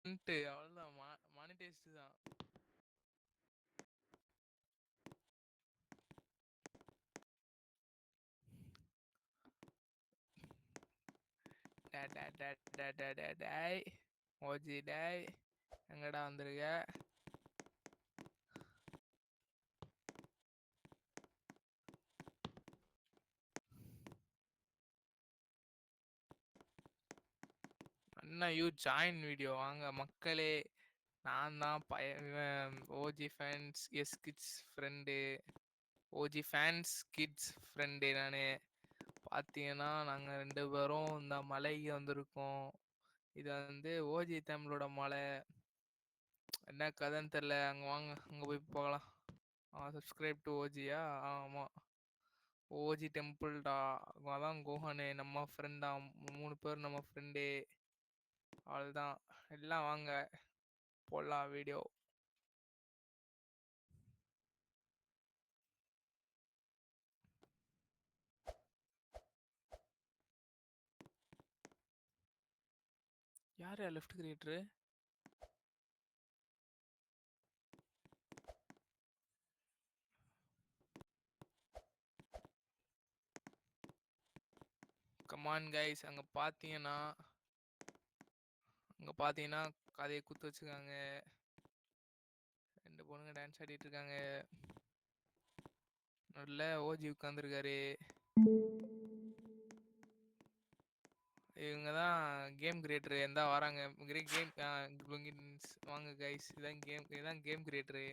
அவ்வளவுதான், மானிடைஸ்ட் தான். டேய் ஓஜி டேய், எங்கடா வந்திருக்க? அண்ணா யூ ஜாயின் வீடியோ வாங்க மக்களே. நான் தான் OG fans S kids friend, OG fans kids friend. நான் பார்த்தீங்கன்னா நாங்கள் 2 பேரும் இந்த மலைக்கு வந்திருக்கோம். இது வந்து ஓஜி தமிழோட மலை. என்ன கதைன்னு தெரில, அங்கே வாங்க, அங்கே போய் போகலாம். சப்ஸ்கிரைப் டு ஓஜியா? ஆமாம், ஓஜி டெம்பிள்டா. அதான் கோஹனு நம்ம ஃப்ரெண்டா, 3 பேர் நம்ம ஃப்ரெண்டு. அவ்வளோதான், எல்லாம் வாங்க போடலாம் வீடியோ. யார் லெஃப்ட் கிரியேட்டரு? கமான் கைஸ், அங்கே பார்த்தீங்கன்னா கதையை குத்து வச்சுருக்காங்க. 2 பொண்ணுங்க டான்ஸ் ஆடிட்டு இருக்காங்க. நல்ல ஓஜி உட்காந்துருக்காரு. இவங்க தான் கேம் கிரியேட்டரு. எந்தா வராங்க கேம். வாங்க கைஸ், இதான் கேம் கிரியேட்டரு.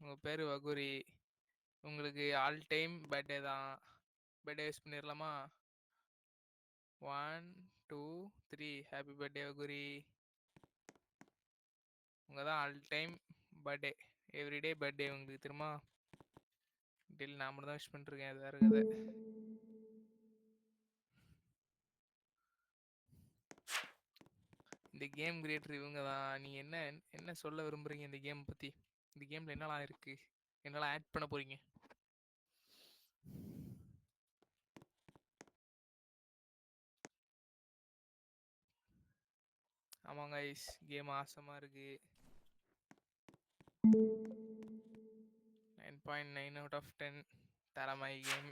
உங்கள் பேர் வகுரி. உங்களுக்கு ஆல் டைம் பர்த்டே தான். பர்த்டே விஷ் பண்ணிடலாமா? 1 2 3 ஹாப்பி பர்த்டே வகுரி. உங்கள் தான் all time birthday, everyday birthday உங்களுக்கு தெரியுமா? டெய்லி நான் மட்டும் தான் விஷ் பண்ணிருக்கேன், அது வேறு கதை. இந்த கேம் கிரியேட்டர் இவங்க தான். நீங்கள் என்ன சொல்ல விரும்புகிறீங்க இந்த கேம் பற்றி? இந்த கேமில் என்னலாம் இருக்குது, என்னெல்லாம் ஆட் பண்ண போகிறீங்க? ஆமாங்க ஐஸ், கேம் ஆசமாக இருக்குது. 9.9 out of 10 தரமாய் கேம்.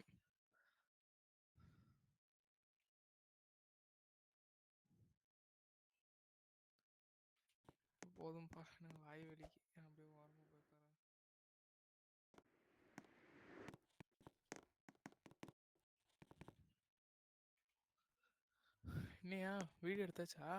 போதும்பா, எனக்கு வாய் வலிக்கு, நான் அப்படியே ஓரமாக போய் உட்காரேன். இன்னையா வீடியோ எடுத்தாச்சா?